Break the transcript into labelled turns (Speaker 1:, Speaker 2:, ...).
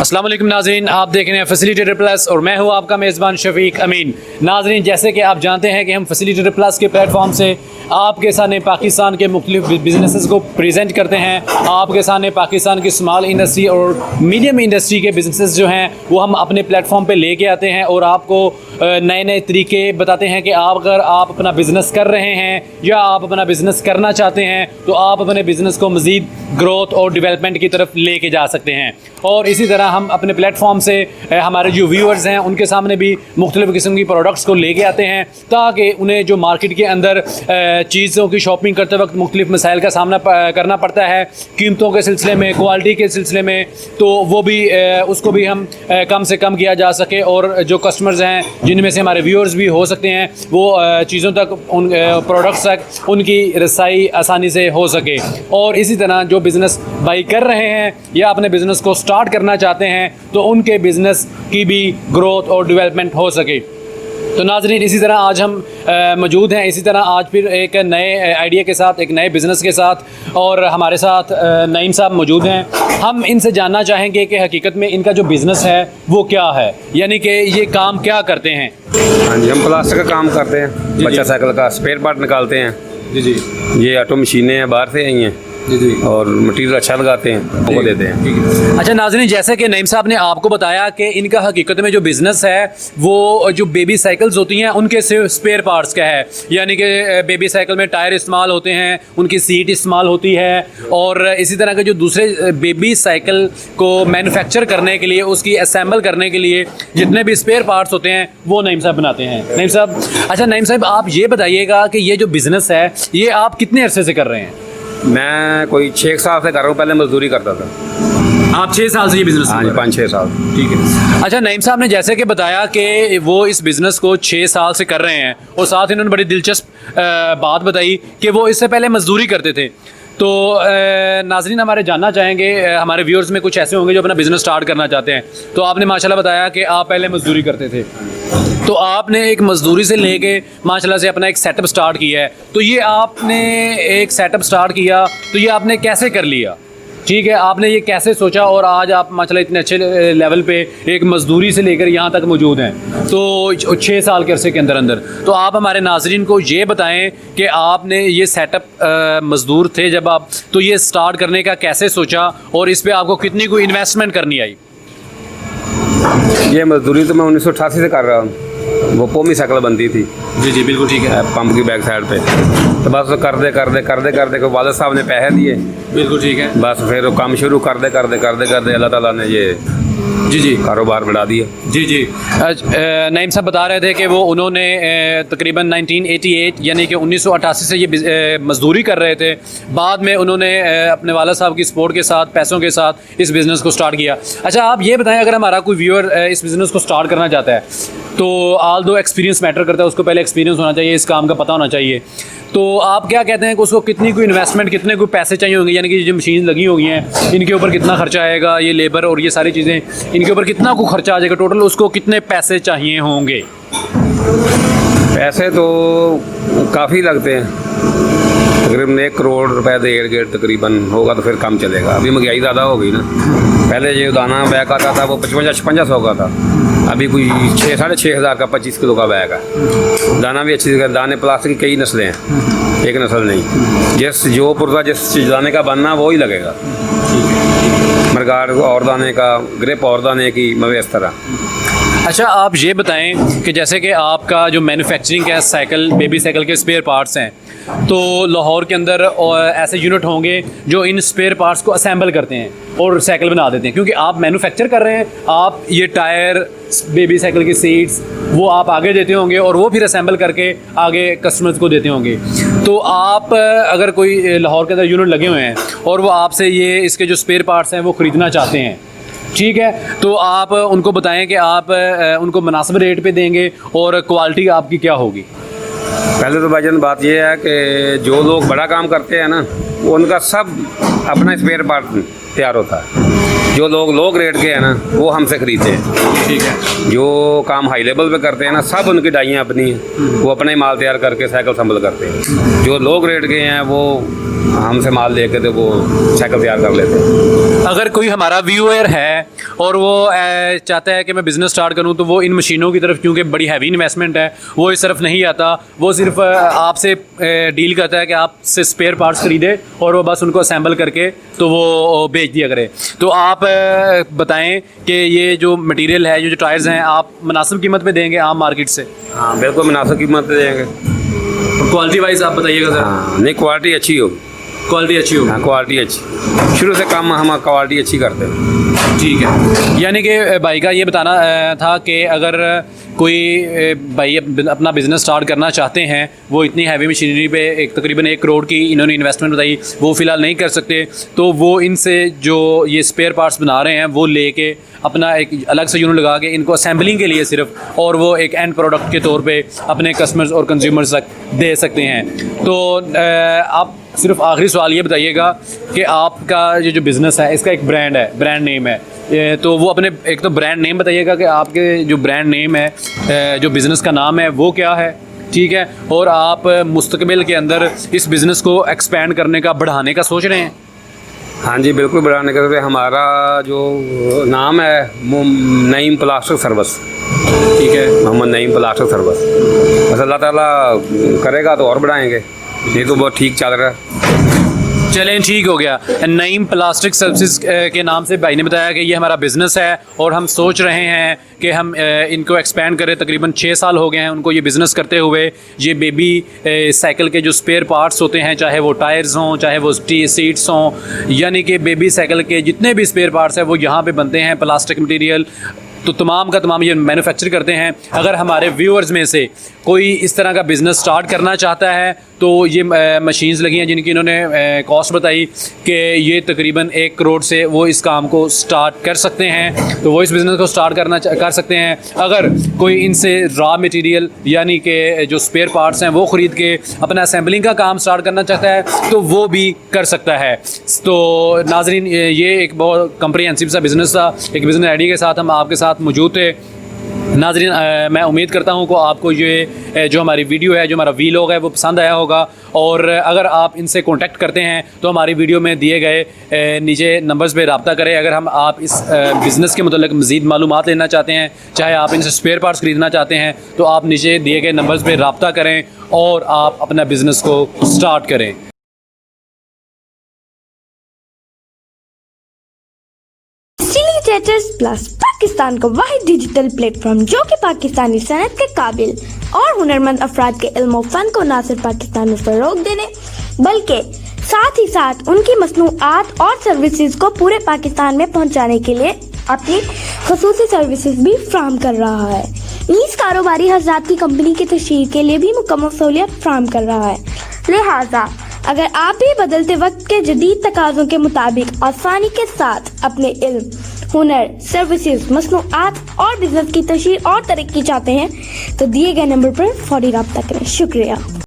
Speaker 1: अस्सलाम वालेकुम नाज़रीन, आप देख रहे हैं फैसिलिटेटर प्लस और मैं हूं आपका मेज़बान शफीक अमीन। नाज़रीन, जैसे कि आप जानते हैं कि हम फैसिलिटेटर प्लस के प्लेटफॉर्म से आपके सामने पाकिस्तान के मुख्तलिफ बिजनेसेस को प्रेजेंट करते हैं। आपके सामने पाकिस्तान की स्मॉल इंडस्ट्री और मीडियम इंडस्ट्री के बिजनेसेस जो हैं वो हम अपने प्लेटफॉर्म पे लेके आते हैं और आपको नए नए तरीके बताते हैं कि अगर आप अपना बिज़नेस कर रहे हैं या आप अपना बिज़नेस करना चाहते हैं तो आप अपने बिज़नेस को मज़ीद ग्रोथ और डेवलपमेंट की तरफ लेके जा सकते हैं। और इसी तरह हम अपने प्लेटफॉर्म से हमारे जो व्यूअर्स हैं उनके सामने भी मुख्तलिफ़ किस्म की प्रोडक्ट्स को लेके आते हैं ताकि उन्हें जो मार्केट के अंदर चीज़ों की शॉपिंग करते वक्त मुख्तलिफ़ मसाइल का सामना करना पड़ता है, कीमतों के सिलसिले में, क्वालिटी के सिलसिले में, तो वो भी उसको भी हम कम से कम किया जा सके और जो कस्टमर्स हैं जिनमें से हमारे व्यूअर्स भी हो सकते हैं वो चीज़ों तक उन प्रोडक्ट्स तक उनकी रसाई आसानी से हो सके। और इसी तरह जो बिज़नेस बाई कर रहे हैं या अपने बिज़नेस को स्टार्ट करना चाहते हैं तो उनके बिज़नेस की भी ग्रोथ और डेवलपमेंट हो सके। तो नाज़रीन, इसी तरह आज हम मौजूद हैं, इसी तरह आज फिर एक नए आइडिया के साथ, एक नए बिज़नेस के साथ, और हमारे साथ नईम साहब मौजूद हैं। हम इनसे जानना चाहेंगे कि हकीकत में इनका जो बिज़नेस है वो क्या है, यानी कि ये काम क्या करते हैं।
Speaker 2: हाँ जी, हम प्लास्टिक का काम करते हैं, बच्चा साइकिल का स्पेयर पार्ट निकालते हैं।
Speaker 1: जी जी,
Speaker 2: ये ऑटो मशीनें हैं, बाहर से आई हैं।
Speaker 1: जी जी,
Speaker 2: और मटीरियल अच्छा लगाते हैं, वो देते हैं।
Speaker 1: ठीक है। अच्छा नाज़रीन, जैसे कि नईम साहब ने आपको बताया कि इनका हकीकत में जो बिज़नेस है वो जो बेबी साइकिल्स होती हैं उनके स्पेयर पार्ट्स का है, यानी कि बेबी साइकिल में टायर इस्तेमाल होते हैं, उनकी सीट इस्तेमाल होती है, और इसी तरह के जो दूसरे बेबी साइकिल को मैन्युफैक्चर करने के लिए, उसकी असेंबल करने के लिए जितने भी स्पेयर पार्ट्स होते हैं वो नईम साहब बनाते हैं। नईम साहब, अच्छा नईम साहब, आप ये बताइएगा कि ये जो बिज़नेस है ये आप कितने अरसे से कर रहे हैं?
Speaker 2: मैं कोई 6 साल से कर रहा हूँ, पहले मजदूरी करता था।
Speaker 1: आप 6 साल से ये बिज़नेस?
Speaker 2: हाँ जी, 5-6 साल।
Speaker 1: ठीक है। अच्छा नईम साहब ने जैसे कि बताया कि वो इस बिज़नेस को 6 साल से कर रहे हैं और साथ ही उन्होंने बड़ी दिलचस्प बात बताई कि वो इससे पहले मजदूरी करते थे। तो नाज़रीन, हमारे जानना चाहेंगे, हमारे व्यूअर्स में कुछ ऐसे होंगे जो अपना बिज़नेस स्टार्ट करना चाहते हैं। तो आपने माशाल्लाह बताया कि आप पहले मजदूरी करते थे, तो आपने एक मजदूरी से लेके माशाल्लाह से अपना एक सेटअप स्टार्ट किया है। तो ये आपने एक सेटअप स्टार्ट किया तो ये आपने कैसे कर लिया? ठीक है, आपने ये कैसे सोचा और आज आप माशाल्लाह इतने अच्छे लेवल पे एक मजदूरी से लेकर यहाँ तक मौजूद हैं, तो 6 साल के अरसे के अंदर अंदर। तो आप हमारे नाजरीन को ये बताएं कि आपने ये सेटअप मजदूर थे जब आप, तो ये स्टार्ट करने का कैसे सोचा और इस पर आपको कितनी कोई इन्वेस्टमेंट करनी आई?
Speaker 2: ये मजदूरी तो मैं 1988 से कर रहा हूँ। वो पोमी साइकिल बनती थी।
Speaker 1: जी जी, बिल्कुल ठीक है।
Speaker 2: पंप की बैक साइड पे, तो बस वो करते को वालिद साहब ने पैसे दिए।
Speaker 1: बिल्कुल ठीक है।
Speaker 2: बस फिर वो काम शुरू करते अल्लाह ताला ने ये
Speaker 1: जी जी
Speaker 2: कारोबार बढ़ा दिया।
Speaker 1: जी जी। नईम साहब बता रहे थे कि वो उन्होंने तकरीबन 1988 यानी कि 1988 से ये मजदूरी कर रहे थे। बाद में उन्होंने अपने वालिद साहब की सपोर्ट के साथ, पैसों के साथ इस बिज़नेस को स्टार्ट किया। अच्छा आप ये बताएं, अगर हमारा कोई व्यूअर इस बिज़नेस को स्टार्ट करना चाहता है तो ऑल दो एक्सपीरियंस मैटर करता है, उसको पहले एक्सपीरियंस होना चाहिए, इस काम का पता होना चाहिए। तो आप क्या कहते हैं कि उसको कितनी कोई इन्वेस्टमेंट, कितने कोई पैसे चाहिए होंगे, यानी कि जो मशीन लगी हुई हैं इनके ऊपर कितना खर्चा आएगा, ये लेबर और ये सारी चीज़ें, इनके ऊपर कितना को खर्चा आ जाएगा टोटल, उसको कितने पैसे चाहिए होंगे?
Speaker 2: पैसे तो काफ़ी लगते हैं, तकरीबन 1 करोड़ रुपए डेढ़ तकरीबन होगा तो फिर कम चलेगा। अभी महंगाई ज़्यादा हो गई ना, पहले जो दाना बैग आता था वो 55-56 का था, अभी कोई 6-6.5 हज़ार का 25 किलो का बैग है। दाना भी अच्छी जगह, दाने प्लास्टिक की कई नस्लें हैं, एक नस्ल नहीं। जो पुर्जा जिस दाने का बनना वो ही लगेगा, मरगाड़ और दाने का, ग्रिप और दाने की, मवे इस तरह।
Speaker 1: अच्छा आप ये बताएं कि जैसे कि आपका जो मैन्युफैक्चरिंग का साइकिल, बेबी साइकिल के स्पेयर पार्ट्स हैं, तो लाहौर के अंदर ऐसे यूनिट होंगे जो इन स्पेयर पार्ट्स को असेंबल करते हैं और साइकिल बना देते हैं, क्योंकि आप मैन्युफैक्चर कर रहे हैं, आप ये टायर, बेबी साइकिल की सीट्स वो आप आगे देते होंगे और वो फिर असेंबल करके आगे कस्टमर्स को देते होंगे। तो आप अगर कोई लाहौर के अंदर यूनिट लगे हुए हैं और वो आपसे ये इसके जो स्पेयर पार्ट्स हैं वो ख़रीदना चाहते हैं, ठीक है, तो आप उनको बताएं कि आप उनको मुनासिब रेट पे देंगे और क्वालिटी आपकी क्या होगी?
Speaker 2: पहले तो भाईजान बात यह है कि जो लोग बड़ा काम करते हैं ना, उनका सब अपना स्पेयर पार्ट तैयार होता है। जो लोग लो ग्रेड के हैं ना वो हमसे खरीदते हैं।
Speaker 1: ठीक है।
Speaker 2: जो काम हाई लेवल पे करते हैं ना, सब उनकी डाइयाँ अपनी हैं, वो अपना ही माल तैयार करके साइकिल संभल करते हैं। जो लो ग्रेड के हैं वो हमसे माल लेके तो वो साइकिल तैयार कर लेते हैं।
Speaker 1: अगर कोई हमारा व्यूअर है और वो चाहता है कि मैं बिज़नेस स्टार्ट करूं, तो वो इन मशीनों की तरफ, क्योंकि बड़ी हैवी इन्वेस्टमेंट है, वो इस तरफ नहीं आता। वो सिर्फ आपसे डील करता है कि आपसे स्पेयर पार्ट्स खरीदे और वो बस उनको असेंबल करके तो वो बेच दिया करे। तो आप बताएं कि ये जो मटेरियल है, जो टायर्स हैं, आप मुनासिब कीमत पे देंगे आम मार्केट से?
Speaker 2: हाँ बिल्कुल मुनासिब कीमत पे देंगे।
Speaker 1: क्वालिटी वाइज आप बताइएगा सर।
Speaker 2: हाँ नहीं, क्वालिटी अच्छी होगी।
Speaker 1: क्वालिटी अच्छी होगी।
Speaker 2: हाँ क्वालिटी अच्छी, शुरू से काम हम क्वालिटी अच्छी करते हैं।
Speaker 1: ठीक है, यानी कि भाई का ये बताना था कि अगर कोई भाई अपना बिज़नेस स्टार्ट करना चाहते हैं, वो इतनी हैवी मशीनरी पे तकरीबन 1 करोड़ की इन्होंने इन्वेस्टमेंट बताई, वो फ़िलहाल नहीं कर सकते, तो वो इनसे जो ये स्पेयर पार्ट्स बना रहे हैं वो लेके अपना एक अलग से यूनिट लगा के इनको असेंबलिंग के लिए सिर्फ, और वो एक एंड प्रोडक्ट के तौर पे अपने कस्टमर्स और कंज्यूमर्स तक दे सकते हैं। तो आप सिर्फ आखिरी सवाल ये बताइएगा कि आपका ये जो बिज़नेस है, इसका एक ब्रांड है, ब्रांड नेम है, तो वो अपने एक तो ब्रांड नेम बताइएगा कि आपके जो ब्रांड नेम है, जो बिज़नेस का नाम है वो क्या है, ठीक है? और आप मुस्तकबिल के अंदर इस बिज़नेस को एक्सपेंड करने का, बढ़ाने का सोच रहे हैं?
Speaker 2: हाँ जी बिल्कुल बढ़ाने का। तो हमारा जो नाम है वो नईम प्लास्टिक सर्विस,
Speaker 1: ठीक है,
Speaker 2: मोहम्मद नईम प्लास्टिक सर्विस। बस अल्लाह ताला करेगा तो और बढ़ाएंगे, ये तो बहुत ठीक चल रहा है।
Speaker 1: चलें, ठीक हो गया। नईम प्लास्टिक सर्विसेज के नाम से भाई ने बताया कि ये हमारा बिज़नेस है और हम सोच रहे हैं कि हम इनको एक्सपेंड करें। तकरीबन 6 साल हो गए हैं उनको ये बिज़नेस करते हुए। ये बेबी साइकिल के जो स्पेयर पार्ट्स होते हैं, चाहे वो टायर्स हों, चाहे वो सीट्स हों, यानी कि बेबी साइकिल के जितने भी स्पेयर पार्ट्स हैं वो यहाँ पे बनते हैं। प्लास्टिक मटेरियल तो तमाम का तमाम ये मैन्युफैक्चर करते हैं। अगर हमारे व्यूअर्स में से कोई इस तरह का बिज़नेस स्टार्ट करना चाहता है तो ये मशीन्स लगी हैं जिनकी इन्होंने कॉस्ट बताई कि ये तकरीबन 1 करोड़ से वो इस काम को स्टार्ट कर सकते हैं, तो वो इस बिज़नेस को स्टार्ट कर सकते हैं। अगर कोई इनसे रॉ मटेरियल यानी कि जो स्पेयर पार्ट्स हैं वो ख़रीद के अपना असेंबलिंग का काम स्टार्ट करना चाहता है तो वो भी कर सकता है। तो नाजरीन, ये एक बहुत कम्प्रिहेंसिव सा बिज़नेस था, एक बिज़नेस आइडिया के साथ हम आपके साथ मौजूद थे। नाज़रीन, मैं उम्मीद करता हूँ कि आपको ये जो हमारी वीडियो है, जो हमारा वीलॉग है, वो पसंद आया होगा। और अगर आप इनसे कांटेक्ट करते हैं तो हमारी वीडियो में दिए गए नीचे नंबर्स पे रब्ता करें। अगर आप इस बिज़नेस के मतलब मज़ीद मालूमात लेना चाहते हैं, चाहे आप इनसे स्पेयर पार्ट्स ख़रीदना चाहते हैं, तो आप नीचे दिए गए नंबर्स पे रब्ता करें और आप अपना बिज़नेस को स्टार्ट करें।
Speaker 3: सिली प्लस पाकिस्तान का वाहिद डिजिटल प्लेटफॉर्म जो कि पाकिस्तानी सनत के काबिल और हुनरमंद अफराद के इल्म और फन को न सिर्फ पाकिस्तान में फ़रोग़ देने बल्कि साथ ही साथ उनकी मसनूआत और सर्विसेज को पूरे पाकिस्तान में पहुंचाने के लिए अपनी ख़ुसूसी सर्विसेज भी फ्राहम कर रहा है। इस कारोबारी हज़रात की कंपनी की तशहीर के लिए भी मुकम्मल सहूलियत फ्राहम कर रहा है। लिहाजा अगर आप भी बदलते वक्त के जदीद तकाज़ों के मुताबिक आसानी के साथ अपने इल्म, हुनर, सर्विसेज, मसनूआत और बिजनेस की तशहीर और तरक्की चाहते हैं तो दिए गए नंबर पर फौरी रब्ता करें। शुक्रिया।